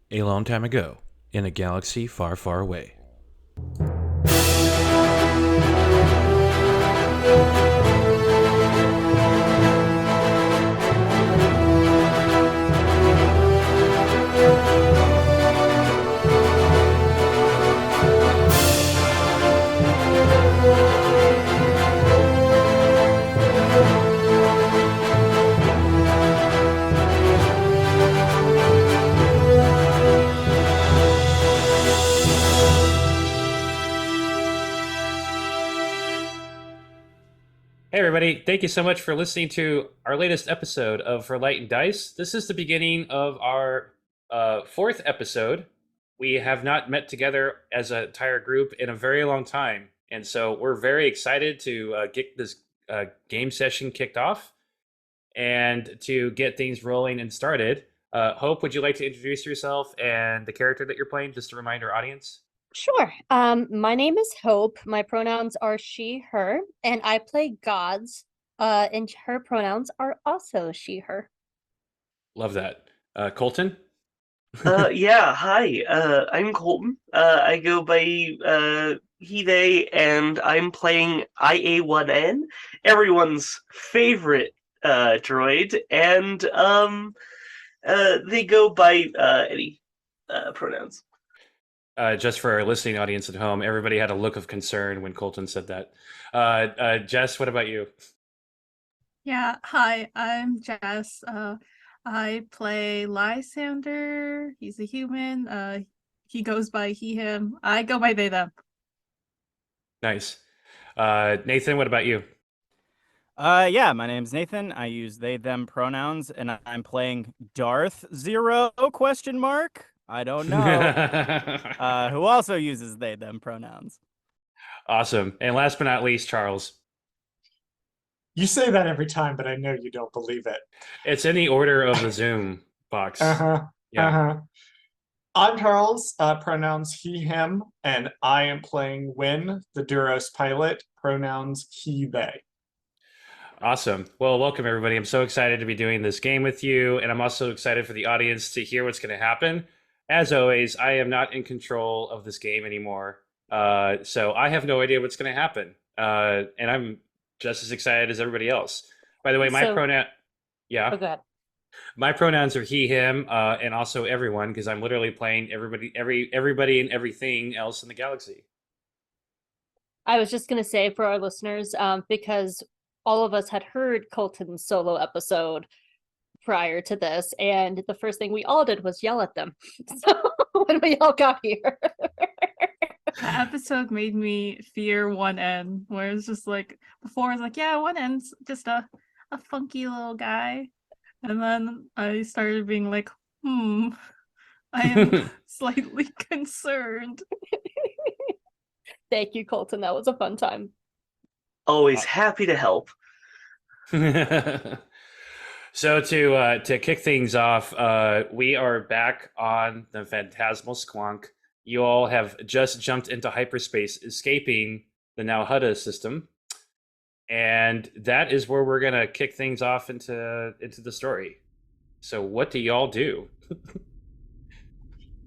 A long time ago, in a galaxy far, far away. Hey, everybody. Thank you so much for listening to our latest episode of For Light and Dice. This is the beginning of our fourth episode. We have not met together as an entire group in a very long time. And so we're very excited to get this game session kicked off and to get things rolling and started. Hope, would you like to introduce yourself and the character that you're playing, just to remind our audience? Sure. My name is Hope. My pronouns are she, her, and I play gods. And her pronouns are also she, her. Love that. Colton? Yeah, hi. I'm Colton. I go by he, they, and I'm playing IA1N, everyone's favorite droid, and they go by any pronouns. Just for our listening audience at home, everybody had a look of concern when Colton said that. Jess, what about you? Yeah, hi, I'm Jess. I play Lysander. He's a human. He goes by he, him. I go by they, them. Nice. Nathan, what about you? Yeah, my name's Nathan. I use they, them pronouns, and I'm playing Darth Zero question mark. I don't know. Who also uses they, them pronouns. Awesome. And last but not least, Charles. You say that every time, but I know you don't believe it. It's in the order of the Zoom box. Yeah. I'm Charles, pronouns he, him, and I am playing Win, the Duros pilot, pronouns he, they. Awesome. Well, welcome, everybody. I'm so excited to be doing this game with you, and I'm also excited for the audience to hear what's going to happen. As always, I am not in control of this game anymore, so I have no idea what's going to happen, and I'm just as excited as everybody else. By the way, my pronoun... Yeah. Oh, go ahead. My pronouns are he, him, and also everyone, because I'm literally playing everybody and everything else in the galaxy. I was just going to say for our listeners, because all of us had heard Colton's solo episode prior to this, and the first thing we all did was yell at them. So when we all got here. The episode made me fear 1N, where it's just like, before I was like, yeah, 1N's just a funky little guy. And then I started being like, I am slightly concerned. Thank you, Colton. That was a fun time. Always happy to help. So to kick things off, we are back on the Phantasmal Squonk. You all have just jumped into hyperspace, escaping the Nal Hutta system, and that is where we're gonna kick things off into the story. So, what do y'all do?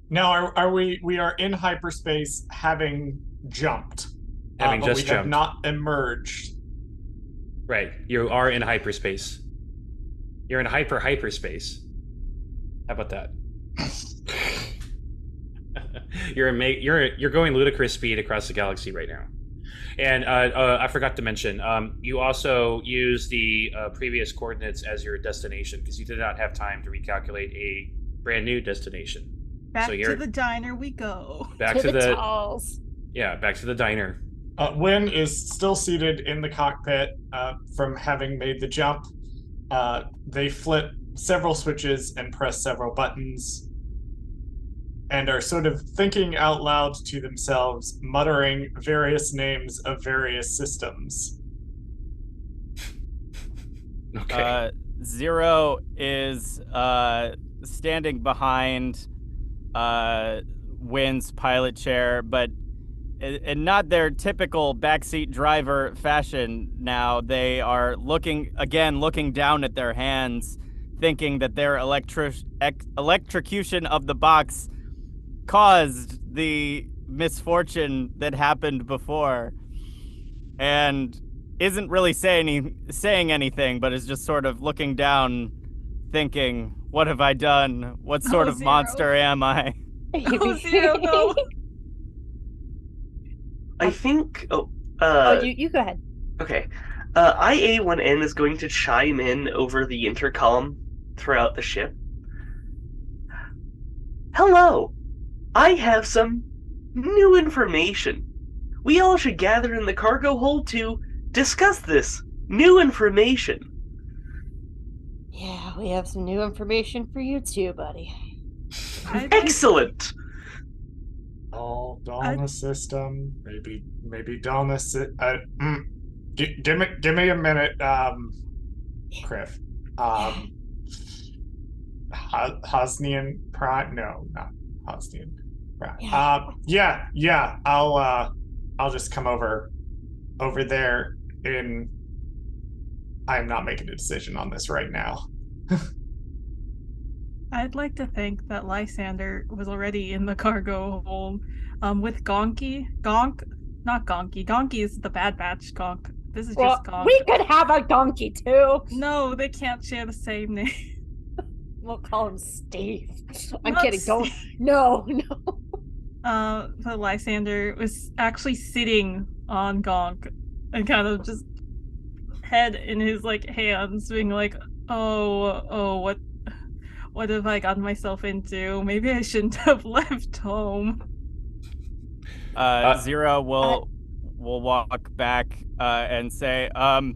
Now, we are in hyperspace, having jumped, Having but just we jumped. have not emerged. Right, you are in hyperspace. You're in hyperspace. How about that? You're going ludicrous speed across the galaxy right now. And I forgot to mention, you also use the previous coordinates as your destination because you did not have time to recalculate a brand new destination. Back to the diner we go. Back to the Talls. Yeah, back to the diner. Win is still seated in the cockpit from having made the jump. They flip several switches and press several buttons and are sort of thinking out loud to themselves, muttering various names of various systems. Okay. Zero is standing behind Wynn's pilot chair, but in not their typical backseat driver fashion now. They are looking down at their hands, thinking that their electrocution of the box caused the misfortune that happened before, and isn't really saying anything, but is just sort of looking down, thinking, "What have I done? What sort of Zero. monster am I?" Oh, Zero, no. I think. You go ahead. Okay. IA1N is going to chime in over the intercom throughout the ship. Hello! I have some new information. We all should gather in the cargo hold to discuss this new information. Yeah, we have some new information for you too, buddy. Excellent! All Donna system. Maybe Donna give me a minute, Criff. Hosnian Prime? No, not Hosnian Prime. Yeah. I'll just come over there in. I'm not making a decision on this right now. I'd like to think that Lysander was already in the cargo hold with Gonky. Not Gonky. Gonky is the Bad Batch Gonk. This is just Gonk. We could have a donkey too. No, they can't share the same name. We'll call him Steve. I'm Not kidding. Don't. Steve. No. But Lysander was actually sitting on Gonk and kind of just head in his hands, being like, oh, what have I gotten myself into? Maybe I shouldn't have left home. Zero will walk back and say, all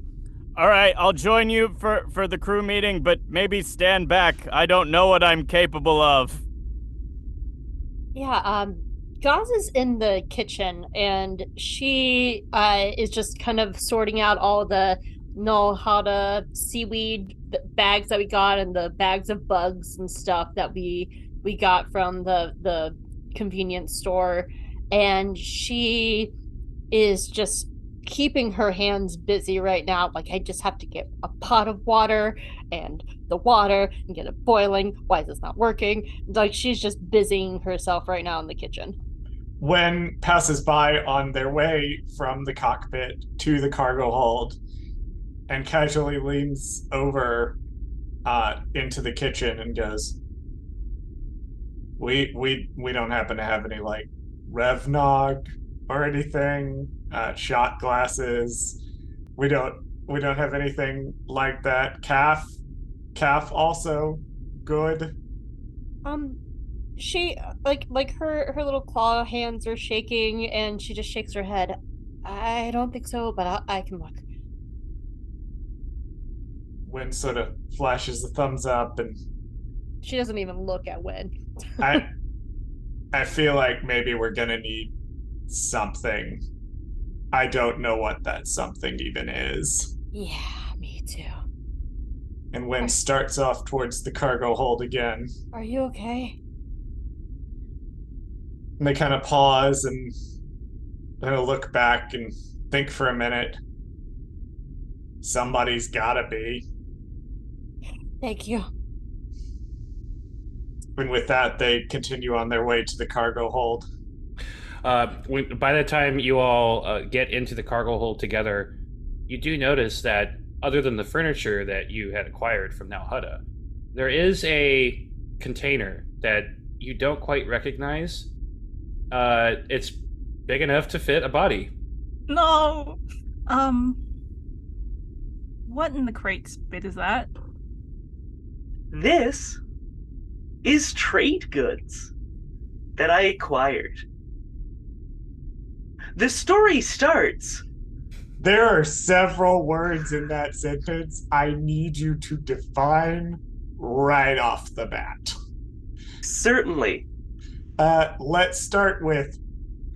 right, I'll join you for the crew meeting, but maybe stand back. I don't know what I'm capable of. Yeah, Gaz is in the kitchen, and she is just kind of sorting out all the Nal Hutta seaweed bags that we got, and the bags of bugs and stuff that we got from the convenience store, and she is just keeping her hands busy right now. I just have to get a pot of water and the water and get it boiling. Why is this not working? She's just busying herself right now in the kitchen. When passers-by on their way from the cockpit to the cargo hold, and casually leans over into the kitchen and goes, we don't happen to have any Revnog or anything, shot glasses. We don't have anything like that. Calf also good. She her little claw hands are shaking, and she just shakes her head. I don't think so, but I can look. Wynn sort of flashes a thumbs up, and she doesn't even look at Wynn. I feel like maybe we're gonna need something. I don't know what that something even is. Yeah, me too. And Wynn starts off towards the cargo hold again. Are you okay? And they kind of pause and kind of look back and think for a minute. Somebody's gotta be. Thank you. And with that, they continue on their way to the cargo hold. By the time you all get into the cargo hold together, you do notice that other than the furniture that you had acquired from Nal Hutta, there is a container that you don't quite recognize. It's big enough to fit a body. No! What in the crate's bit is that? This is trade goods that I acquired. The story starts. There are several words in that sentence I need you to define right off the bat. Certainly. Let's start with,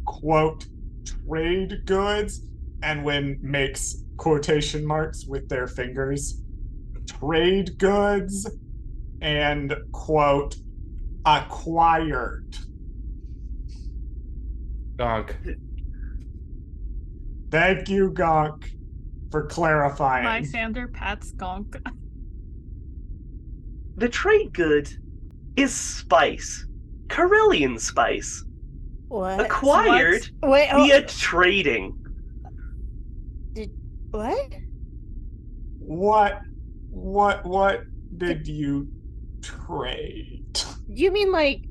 quote, trade goods, and Wynn makes quotation marks with their fingers. Trade goods and, quote, acquired. Gonk. Thank you, Gonk, for clarifying. Lysander pats Gonk. the trade good is spice. Carillion spice. What? Acquired Wait, via trading. what? What did you trade? You mean like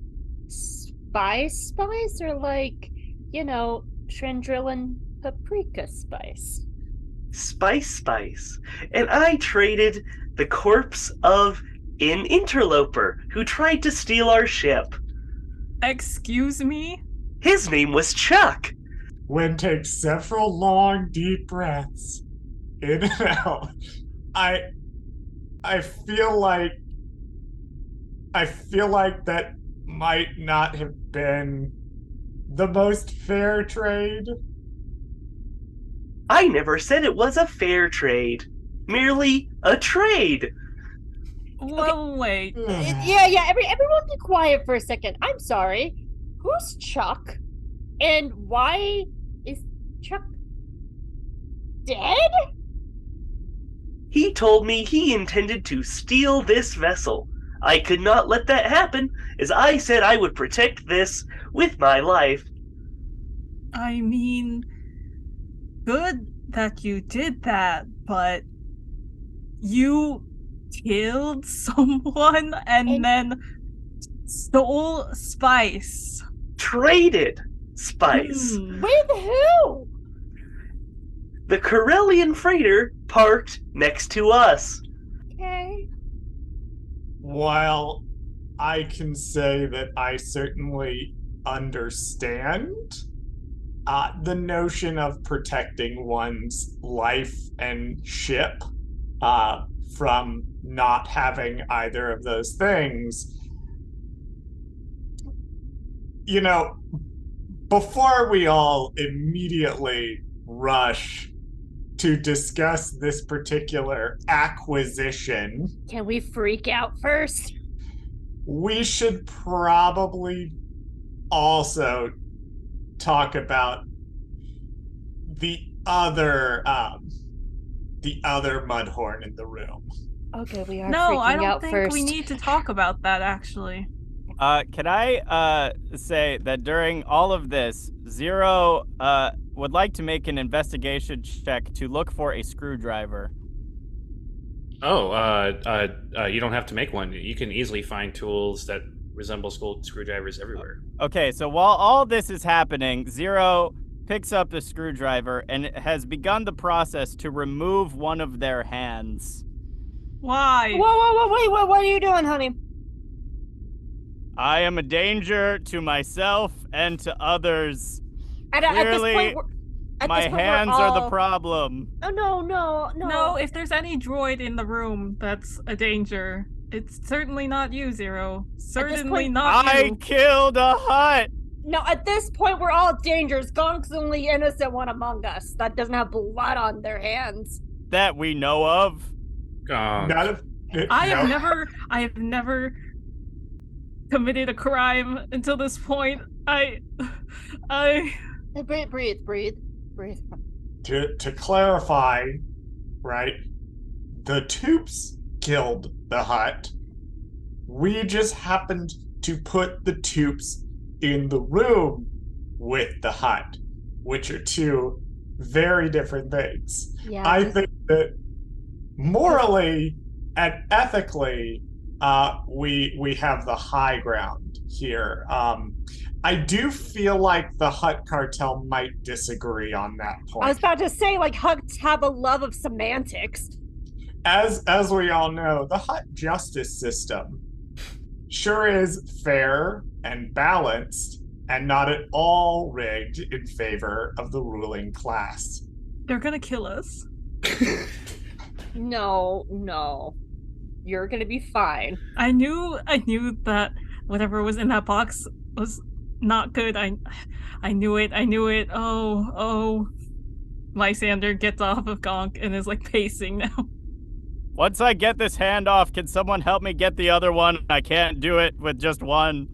spice or like, Shrendrillin paprika spice? Spice. And I traded the corpse of an interloper who tried to steal our ship. Excuse me? His name was Chuck. When take several long, deep breaths in and out, I feel like that might not have been the most fair trade. I never said it was a fair trade. Merely a trade. Well, wait. Yeah, everyone be quiet for a second. I'm sorry. Who's Chuck? And why is Chuck dead? He told me he intended to steal this vessel. I could not let that happen, as I said I would protect this with my life. I mean, good that you did that, but you killed someone and then stole spice. Traded spice. With who? The Carillion freighter parked next to us. Okay. While I can say that I certainly understand the notion of protecting one's life and ship from not having either of those things, before we all immediately rush to discuss this particular acquisition, Can we freak out first? we should probably also talk about the other mudhorn in the room. Okay, we are No, freaking I don't out think first. we need to talk about that, actually. Can I say that during all of this, Zero would like to make an investigation check to look for a screwdriver. You don't have to make one. You can easily find tools that resemble screwdrivers everywhere. Okay, so while all this is happening, Zero picks up the screwdriver and has begun the process to remove one of their hands. Why? Whoa, wait, what are you doing, honey? I am a danger to myself and to others. Clearly, my hands are the problem. Oh, no. No, if there's any droid in the room that's a danger, it's certainly not you, Zero. Certainly not you. I killed a Hutt! No, at this point, we're all dangers. Gonk's the only innocent one among us that doesn't have blood on their hands. That we know of. I have never committed a crime until this point. Breathe. To clarify, right? The Toops killed the Hutt. We just happened to put the Toops in the room with the Hutt, which are two very different things. Yeah, I think that morally and ethically, we have the high ground here. I do feel like the Hutt cartel might disagree on that point. I was about to say, like, Hutts have a love of semantics. As we all know, the Hutt justice system sure is fair and balanced and not at all rigged in favor of the ruling class. They're gonna kill us. No. You're gonna be fine. I knew that whatever was in that box was not good. I knew it. Oh. Lysander gets off of Gonk and is like pacing now. Once I get this hand off, can someone help me get the other one? I can't do it with just one.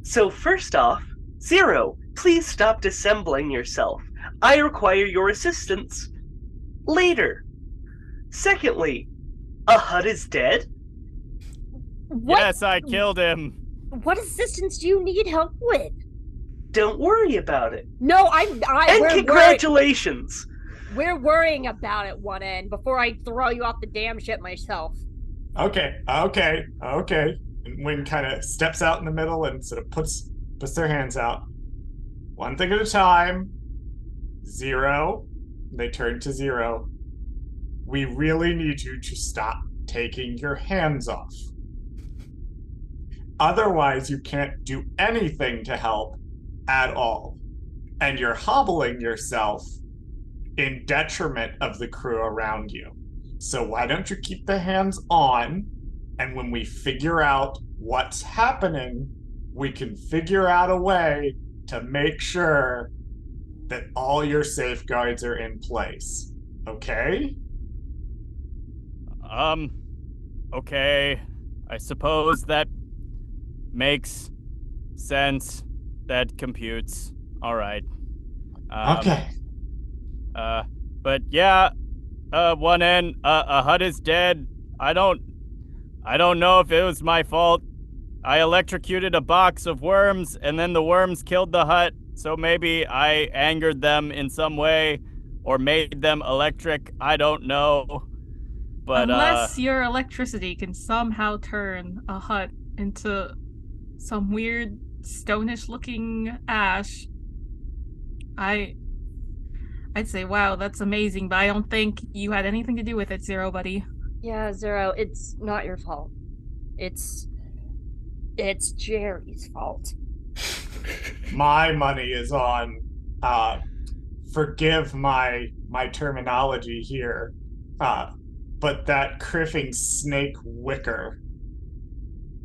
So first off, Zero, please stop dissembling yourself. I require your assistance later. Secondly, a Hutt is dead? What? Yes, I killed him. What assistance do you need help with? Don't worry about it. No, And we're congratulations! We're worrying about it, 1N, before I throw you off the damn ship myself. Okay. And Wing kind of steps out in the middle and sort of puts their hands out. One thing at a time. 0. They turn to 0. We really need you to stop taking your hands off. Otherwise, you can't do anything to help at all. And you're hobbling yourself in detriment of the crew around you. So why don't you keep the hands on, and when we figure out what's happening, we can figure out a way to make sure that all your safeguards are in place. Okay? Okay. I suppose that makes sense. That computes. All right. Okay. But yeah, 1N, a hut is dead. I don't know if it was my fault. I electrocuted a box of worms, and then the worms killed the hut, so maybe I angered them in some way, or made them electric. I don't know. But unless your electricity can somehow turn a hut into some weird stonish looking ash, I'd say, wow, that's amazing, but I don't think you had anything to do with it, Zero, buddy. Yeah, Zero, it's not your fault. It's Jerry's fault. My money is on forgive my terminology here, but that criffing snake Wicker,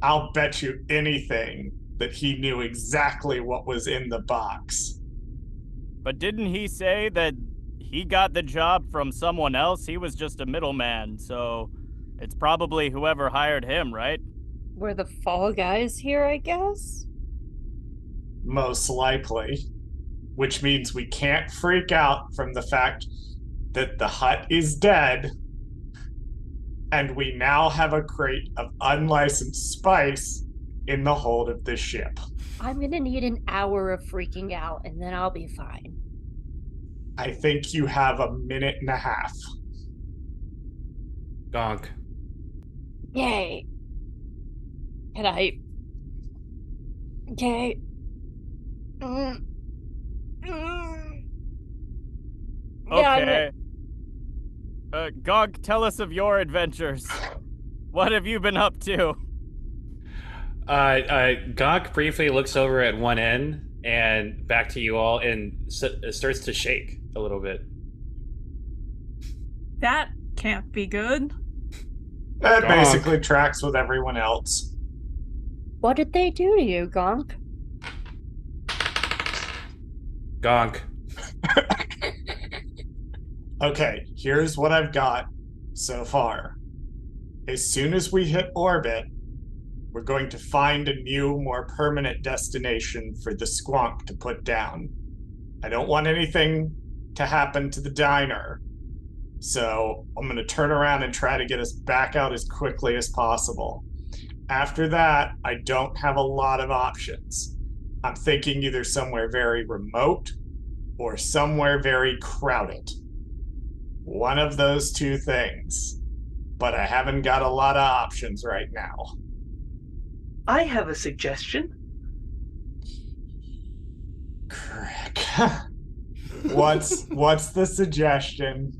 I'll bet you anything that he knew exactly what was in the box. But didn't he say that he got the job from someone else? He was just a middleman, so it's probably whoever hired him, right? We're the fall guys here, I guess? Most likely. Which means we can't freak out from the fact that the hut is dead, and we now have a crate of unlicensed spice in the hold of the ship. I'm gonna need an hour of freaking out, and then I'll be fine. I think you have a minute and a half. Gonk. Yay. Can I... Okay. Okay. Gog, tell us of your adventures. What have you been up to? Gonk briefly looks over at 1N and back to you all and starts to shake a little bit. That can't be good. That basically tracks with everyone else. What did they do to you, Gonk? Gonk. Okay, here's what I've got so far. As soon as we hit orbit, we're going to find a new, more permanent destination for the Squonk to put down. I don't want anything to happen to the diner, so I'm going to turn around and try to get us back out as quickly as possible. After that, I don't have a lot of options. I'm thinking either somewhere very remote or somewhere very crowded. One of those two things. But I haven't got a lot of options right now. I have a suggestion. Crick. What's the suggestion?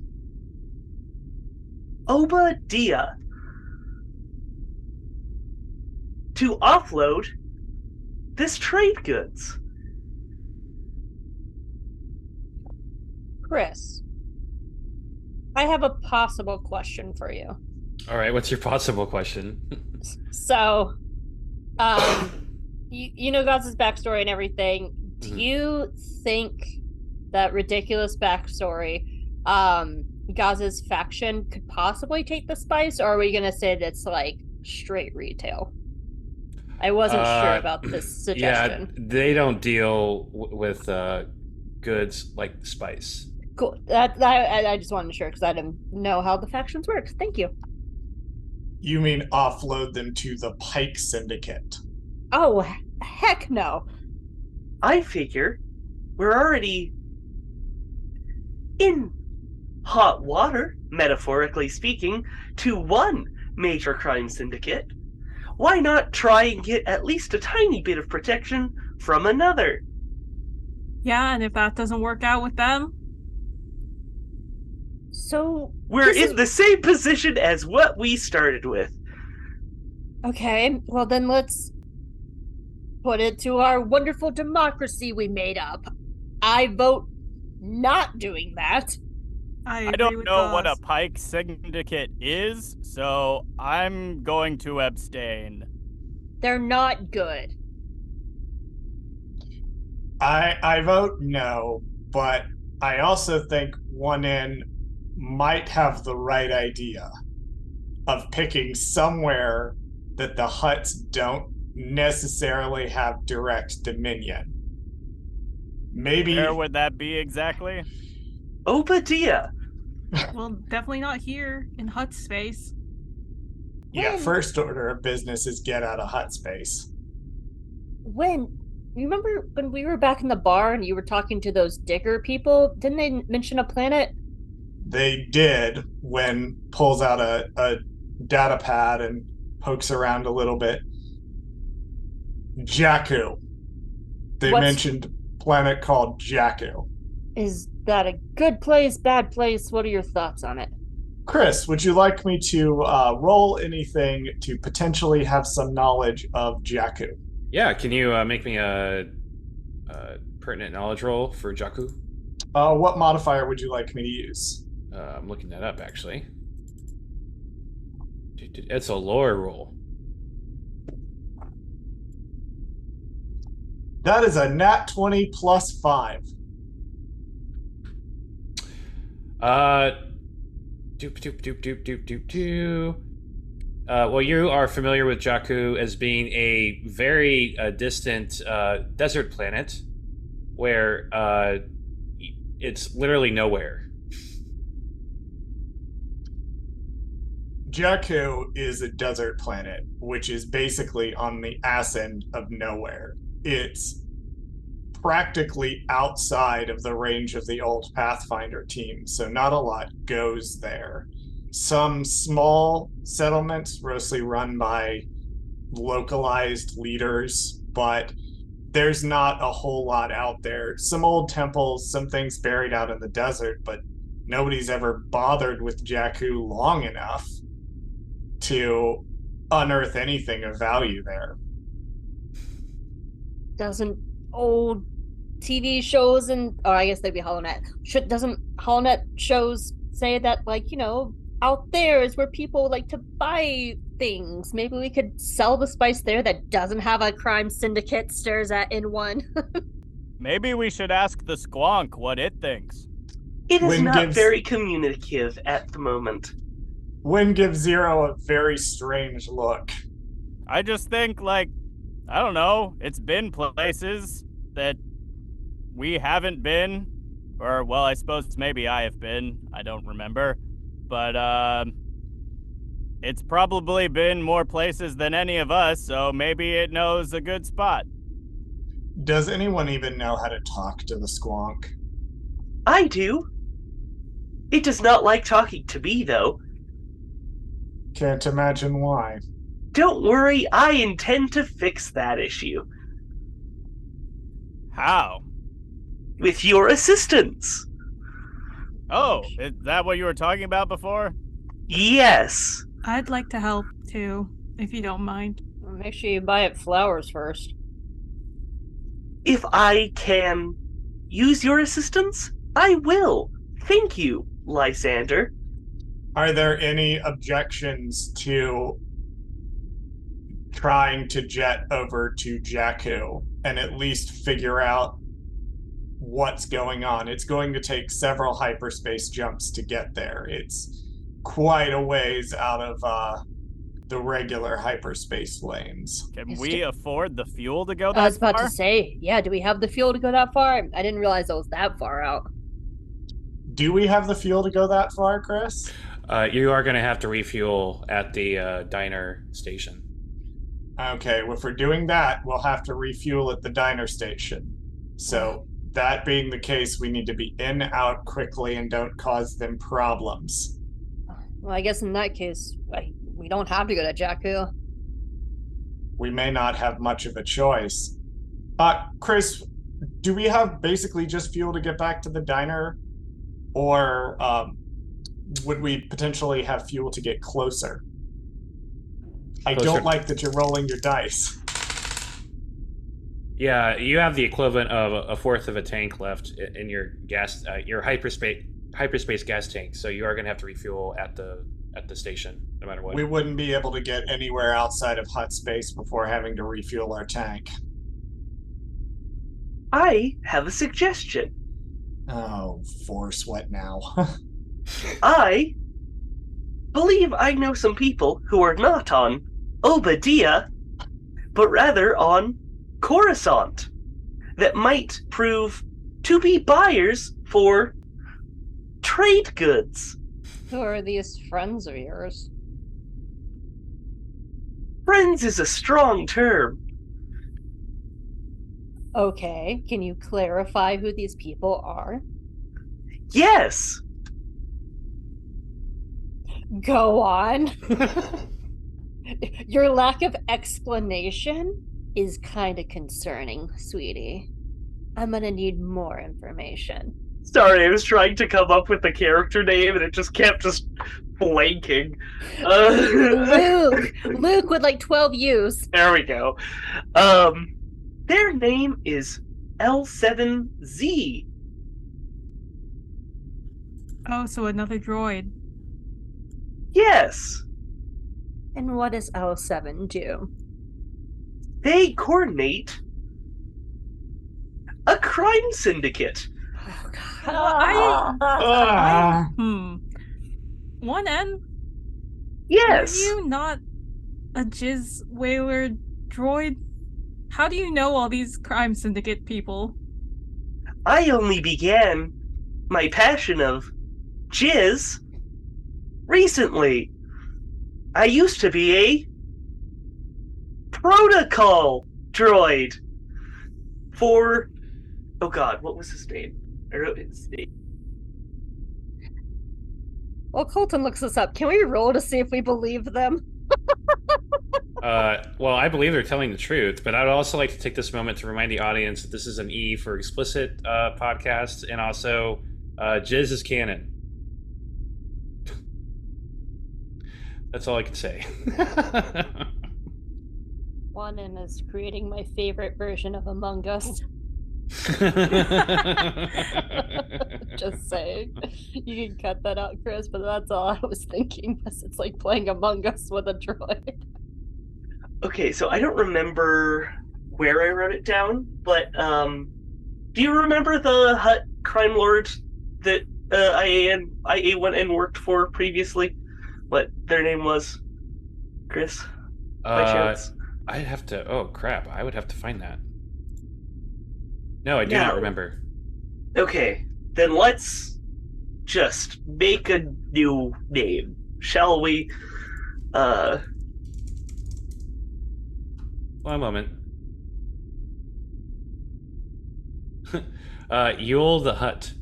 Oba Dia. To offload this trade goods. Chris, I have a possible question for you. All right, what's your possible question? So, you know Gaz's backstory and everything. Do you think that ridiculous backstory, Gaz's faction could possibly take the spice, or are we gonna say that's like straight retail? I wasn't sure about this suggestion. Yeah, they don't deal with goods like spice. Cool. I just wanted to make sure because I didn't know how the factions work. Thank you. You mean offload them to the Pike Syndicate? Oh, heck no. I figure we're already in hot water, metaphorically speaking, to one major crime syndicate. Why not try and get at least a tiny bit of protection from another? Yeah, and if that doesn't work out with them, So We're in the same position as what we started with. Okay, well then let's put it to our wonderful democracy we made up. I vote not doing that. I I agree don't with know what a Oz. Pike Syndicate is, so I'm going to abstain. They're not good. I vote no, but I also think 1N might have the right idea of picking somewhere that the Hutts don't necessarily have direct dominion. Maybe Where would that be exactly? Obadiah. Well, definitely not here in Hut space. yeah, When- first order of business is get out of Hutt space. When you remember when we were back in the bar and you were talking to those digger people? Didn't they mention a planet? They did when pulls out a data pad and pokes around a little bit. Jakku. They What's- mentioned planet called Jakku. Is that a good place, bad place? What are your thoughts on it? Chris, would you like me to roll anything to potentially have some knowledge of Jakku? Yeah, can you make me a pertinent knowledge roll for Jakku? What modifier would you like me to use? I'm looking that up, actually. It's a lore roll. That is a nat 20 plus 5. Well, you are familiar with Jakku as being a very distant desert planet where it's literally nowhere. Jakku is a desert planet, which is basically on the ass end of nowhere. It's practically outside of the range of the old Pathfinder team, so not a lot goes there. Some small settlements, mostly run by localized leaders, but there's not a whole lot out there. Some old temples, some things buried out in the desert, but nobody's ever bothered with Jakku long enough to unearth anything of value there. Doesn't old TV shows and, or I guess they'd be HoloNet. Doesn't HoloNet shows say that, like, out there is where people like to buy things? Maybe we could sell the spice there that doesn't have a crime syndicate stares at in one. Maybe we should ask the Squonk what it thinks. It is Wynn not gives- very communicative at the moment. Wynn gives Zero a very strange look. I just think, like, I don't know, it's been places that we haven't been, or, well, I suppose maybe I have been, I don't remember, but, it's probably been more places than any of us, so maybe it knows a good spot. Does anyone even know how to talk to the Squonk? I do. It does not like talking to me, though. Can't imagine why. Don't worry, I intend to fix that issue. How? With your assistance. Oh, is that what you were talking about before? Yes. I'd like to help too, if you don't mind. Make sure you buy it flowers first. If I can use your assistance, I will. Thank you, Lysander. Are there any objections to trying to jet over to Jakku and at least figure out what's going on? It's going to take several hyperspace jumps to get there. It's quite a ways out of the regular hyperspace lanes. Can Is we it- afford the fuel to go that I was about far? to say, yeah, do we have the fuel to go that far? I didn't realize it was that far out. Do we have the fuel to go that far, Chris? You are going to have to refuel at the diner station. Okay, well, if we're doing that, we'll have to refuel at the diner station. So, that being the case, we need to be in, out quickly, and don't cause them problems. Well, I guess in that case, we don't have to go to Jakku. We may not have much of a choice. Chris, do we have basically just fuel to get back to the diner? Or would we potentially have fuel to get closer? I don't like that you're rolling your dice. Yeah, you have the equivalent of a fourth of a tank left in your gas, your hyperspace gas tank. So you are going to have to refuel at the station, no matter what. We wouldn't be able to get anywhere outside of hut space before having to refuel our tank. I have a suggestion. Oh, force what now? I believe I know some people who are not on Obadiah, but rather on Coruscant, that might prove to be buyers for trade goods. Who are these friends of yours? Friends is a strong term. Okay, can you clarify who these people are? Yes. Go on. Your lack of explanation is kind of concerning, sweetie. I'm gonna need more information. Sorry, I was trying to come up with the character name and it just kept blanking. Luke with like 12 U's. There we go. Their name is L7Z. Oh, so another droid. Yes. And what does L7 do? They coordinate a crime syndicate. Oh, God. One N? Yes. Are you not a jizz whaler droid? How do you know all these crime syndicate people? I only began my passion of jizz recently. I used to be a protocol droid for... Oh god, what was his name? I wrote his name. Well, Colton looks this up. Can we roll to see if we believe them? Well, I believe they're telling the truth, but I'd also like to take this moment to remind the audience that this is an E for explicit podcast, and also jizz is canon. That's all I can say. Juanin is creating my favorite version of Among Us. Just saying. You can cut that out, Chris, but that's all I was thinking, because it's like playing Among Us with a droid. Okay, so I don't remember where I wrote it down, but do you remember the Hutt crime lord that IA went and worked for previously? What their name was? Chris? By chance? I'd have to... Oh, crap. I would have to find that. No, I do not remember. Okay, then let's just make a new name, shall we? One moment. Yule the Hutt.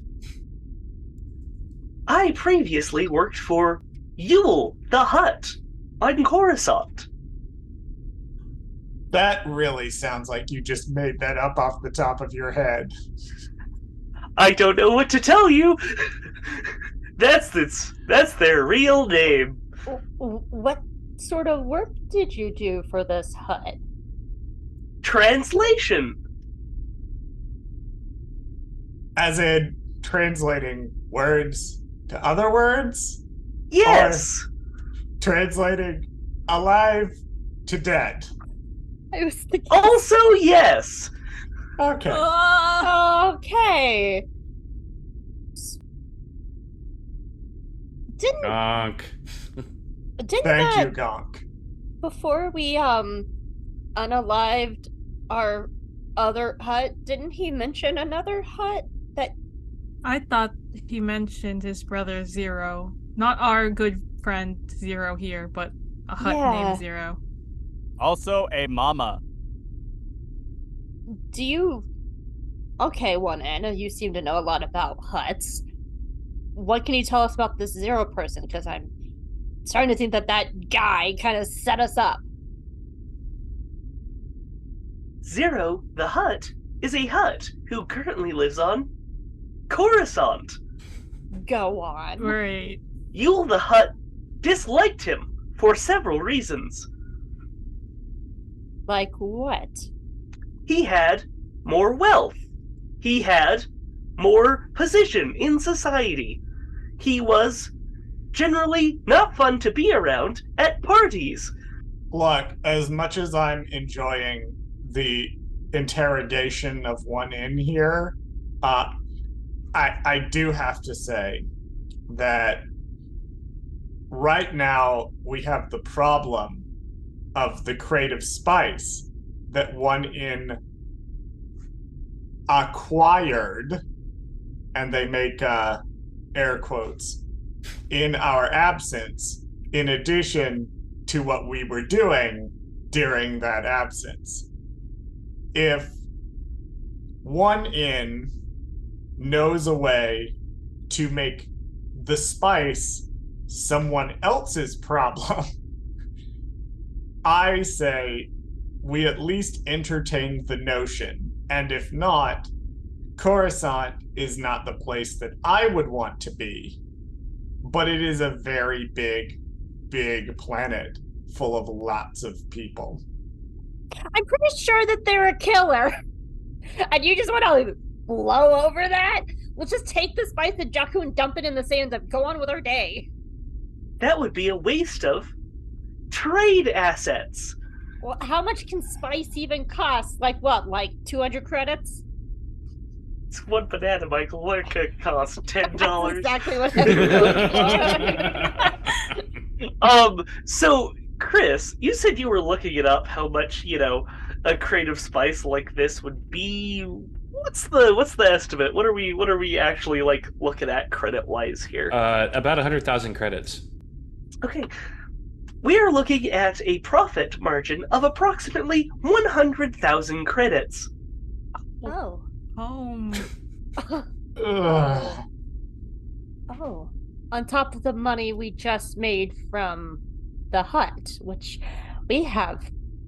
I previously worked for Yule the Hutt on Coruscant. That really sounds like you just made that up off the top of your head. I don't know what to tell you. That's their real name. What sort of work did you do for this hut? Translation. As in translating words to other words? Yes. Or translating alive to dead? I was thinking. Also, yes. Okay. Okay. Didn't Gonk. Thank you, Gonk. before we unalived our other hut, didn't he mention another hut that... I thought he mentioned his brother Zero. Not our good friend Zero here, but a hut Yeah. named Zero. Also a mama. Do you... Okay, One N, you seem to know a lot about huts. What can you tell us about this Zero person? Because I'm starting to think that guy kind of set us up. Zero, the hut, is a hut who currently lives on Coruscant. Go on. Great. Yule the hut disliked him for several reasons. Like what? He had more wealth. He had more position in society. He was generally not fun to be around at parties. Look, as much as I'm enjoying the interrogation of One in here, I do have to say that right now we have the problem of the creative spice that One in acquired, and they make air quotes, in our absence, in addition to what we were doing during that absence. If One in knows a way to make the spice someone else's problem, I say we at least entertain the notion. And if not, Coruscant is not the place that I would want to be. But it is a very big, big planet full of lots of people. I'm pretty sure that they're a killer. And you just want to blow over that? Let's just take the spice to Jakku and dump it in the sands and go on with our day. That would be a waste of trade assets. Well, how much can spice even cost? Like what, like 200 credits? It's one banana, Michael. What could it cost? $10? That's exactly what So, Chris, you said you were looking it up, how much, a creative spice like this would be. What's the estimate? What are we actually like looking at credit wise here? About 100,000 credits. Okay. We are looking at a profit margin of approximately 100,000 credits. Oh. Home. Ugh. Oh. On top of the money we just made from the hut, which we have.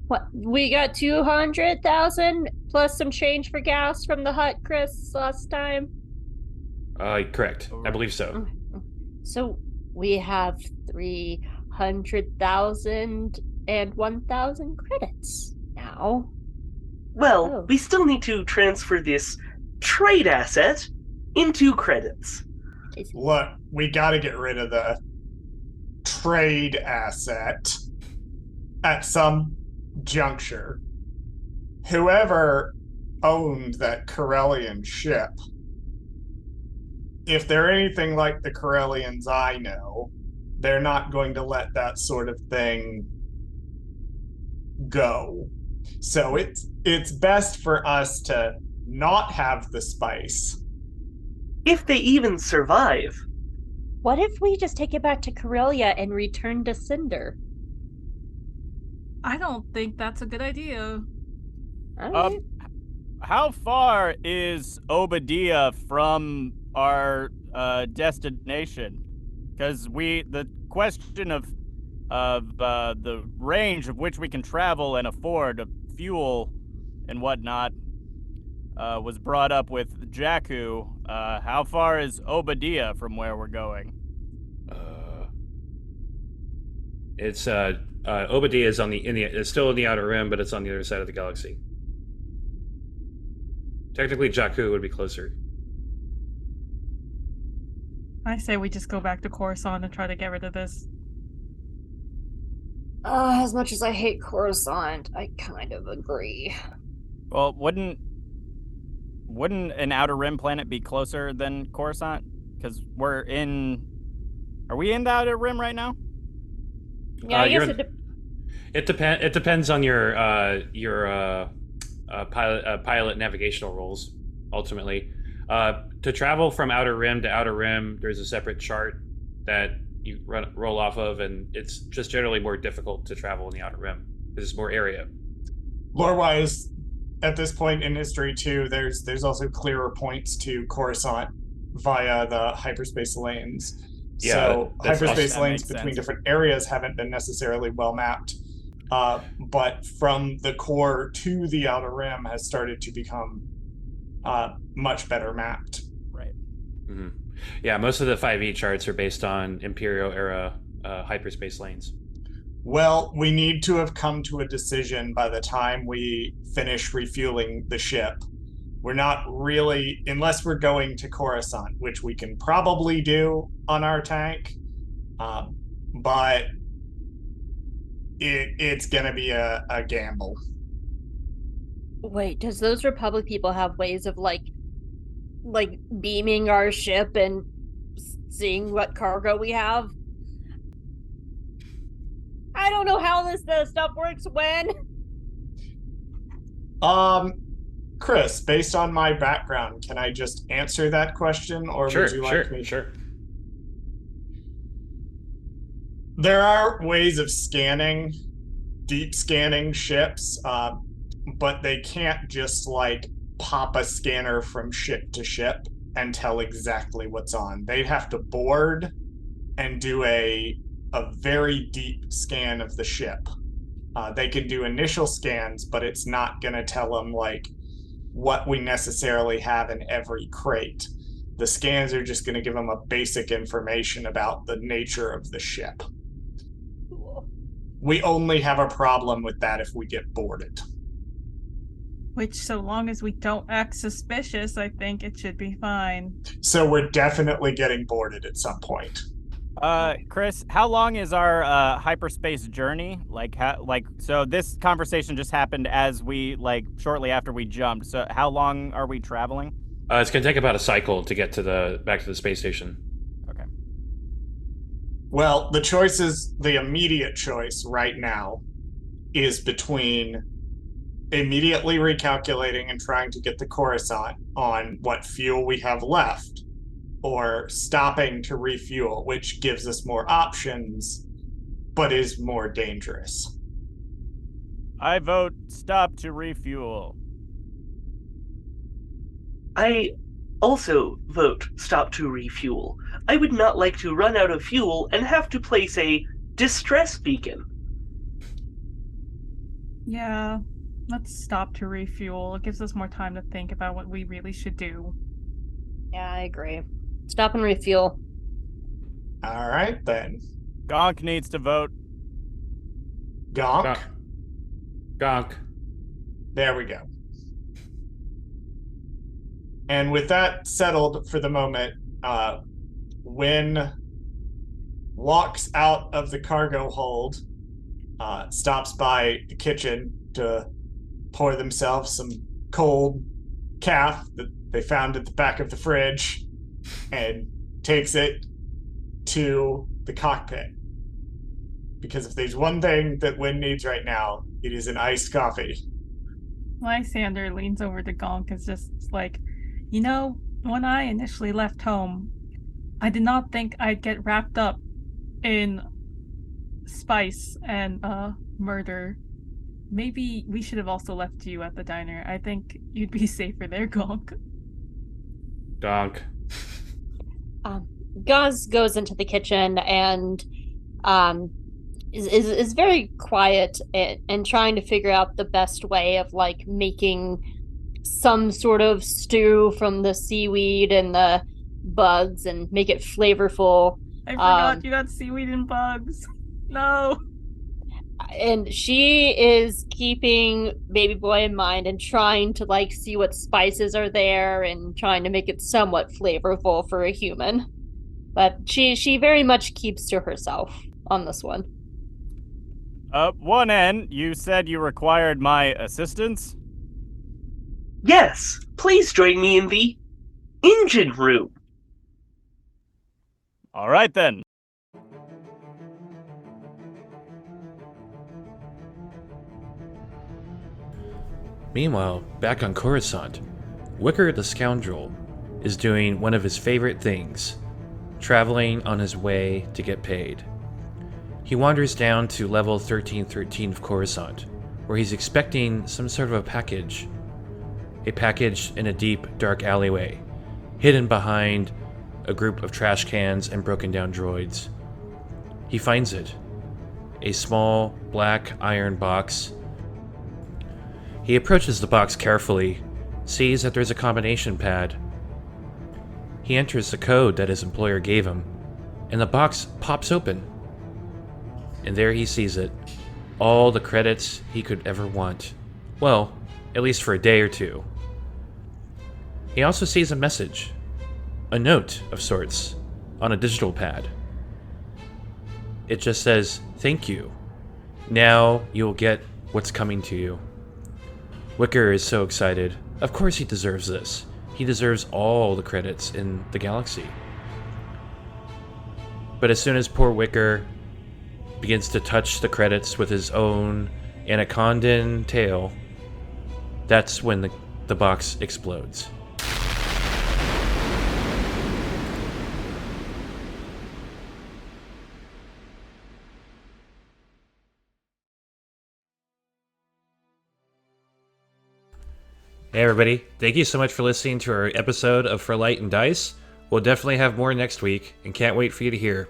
What? We got 200,000 plus some change for gas from the hut, Chris, last time? Correct. I believe so. So we have 300,000 and 1,000 credits now. Well, Oh. we still need to transfer this trade asset into credits. Look, we gotta get rid of the trade asset at some juncture. Whoever owned that Corellian ship, if they're anything like the Corellians I know, they're not going to let that sort of thing go. So it's best for us to not have the spice. If they even survive. What if we just take it back to Corellia and return to Cinder? I don't think that's a good idea. Alright. How far is Obadiah from our destination? Because the question of the range of which we can travel and afford fuel and whatnot was brought up with Jakku. How far is Obadiah from where we're going? It's Obadiah is it's still in the outer rim, but it's on the other side of the galaxy. Technically, Jakku would be closer. I say we just go back to Coruscant and try to get rid of this. As much as I hate Coruscant, I kind of agree. Well, wouldn't an outer rim planet be closer than Coruscant? Because are we in the outer rim right now? Yeah, I guess it depends on your pilot navigational roles. Ultimately, to travel from outer rim to outer rim, there's a separate chart that you roll off of, and it's just generally more difficult to travel in the Outer Rim because there's more area. Lore-wise, at this point in history too, there's also clearer points to Coruscant via the hyperspace lanes. Yeah, So that's hyperspace awesome. That lanes makes between sense. different areas haven't been necessarily well mapped. But from the core to the Outer Rim has started to become much better mapped. Right. Mm-hmm. Yeah, most of the 5e charts are based on Imperial era hyperspace lanes. Well, we need to have come to a decision by the time we finish refueling the ship. We're not really, unless we're going to Coruscant, which we can probably do on our tank, but it's going to be a gamble. Wait, does those Republic people have ways of like beaming our ship and seeing what cargo we have? I don't know how this stuff works when. Chris, based on my background, can I just answer that question, or would you like me? Sure. There are ways of scanning, deep scanning ships, but they can't just like pop a scanner from ship to ship and tell exactly what's on. They'd have to board and do a very deep scan of the ship. They can do initial scans, but it's not going to tell them like what we necessarily have in every crate. The scans are just going to give them a basic information about the nature of the ship. We only have a problem with that if we get boarded. Which, so long as we don't act suspicious, I think it should be fine. So we're definitely getting boarded at some point. Chris, how long is our hyperspace journey? So this conversation just happened as we shortly after we jumped. So how long are we traveling? It's going to take about a cycle to get to back to the space station. Okay. Well, the immediate choice right now is between immediately recalculating and trying to get the Coruscant on what fuel we have left, or stopping to refuel, which gives us more options, but is more dangerous. I vote stop to refuel. I also vote stop to refuel. I would not like to run out of fuel and have to place a distress beacon. Yeah, let's stop to refuel. It gives us more time to think about what we really should do. Yeah, I agree. Stop and refuel. All right, then. Gonk needs to vote. Gonk. Gonk. There we go. And with that settled for the moment, Wynn walks out of the cargo hold, stops by the kitchen to pour themselves some cold calf that they found at the back of the fridge, and takes it to the cockpit. Because if there's one thing that Wynn needs right now, it is an iced coffee. Lysander leans over to Gonk and is just like, when I initially left home, I did not think I'd get wrapped up in spice and murder. Maybe we should have also left you at the diner. I think you'd be safer there, Gonk. Gonk. Gaz goes into the kitchen and is very quiet and trying to figure out the best way of making some sort of stew from the seaweed and the bugs and make it flavorful. I forgot you got seaweed and bugs. No. And she is keeping baby boy in mind and trying to see what spices are there and trying to make it somewhat flavorful for a human. But she very much keeps to herself on this one. 1N, you said you required my assistance? Yes, please join me in the engine room. All right, then. Meanwhile, back on Coruscant, Wicker the Scoundrel is doing one of his favorite things, traveling on his way to get paid. He wanders down to level 1313 of Coruscant, where he's expecting some sort of a package. A package in a deep, dark alleyway, hidden behind a group of trash cans and broken down droids. He finds it. A small, black iron box. He approaches the box carefully, sees that there's a combination pad. He enters the code that his employer gave him, and the box pops open. And there he sees it. All the credits he could ever want. Well, at least for a day or two. He also sees a message. A note of sorts, on a digital pad. It just says, "Thank you. Now you'll get what's coming to you." Wicker is so excited. Of course he deserves this. He deserves all the credits in the galaxy. But as soon as poor Wicker begins to touch the credits with his own anacondan tail, that's when the box explodes. Hey everybody, thank you so much for listening to our episode of For Light and Dice. We'll definitely have more next week, and can't wait for you to hear.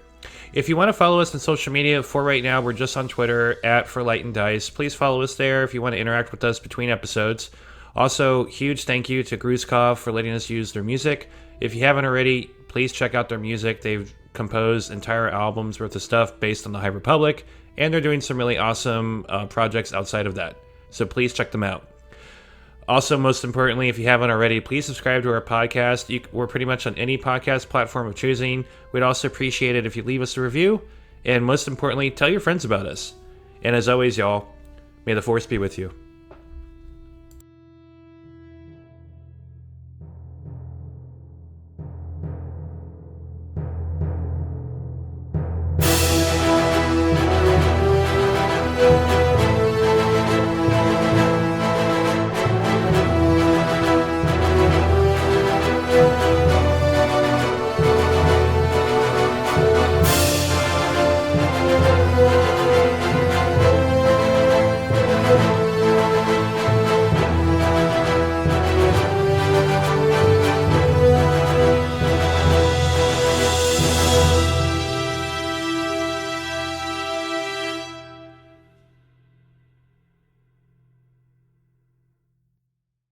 If you want to follow us on social media, for right now, we're just on Twitter, @For Light and Dice. Please follow us there if you want to interact with us between episodes. Also, huge thank you to Grushkov for letting us use their music. If you haven't already, please check out their music. They've composed entire albums worth of stuff based on the High Republic, and they're doing some really awesome projects outside of that. So please check them out. Also, most importantly, if you haven't already, please subscribe to our podcast. We're pretty much on any podcast platform of choosing. We'd also appreciate it if you leave us a review. And most importantly, tell your friends about us. And as always, y'all, may the Force be with you.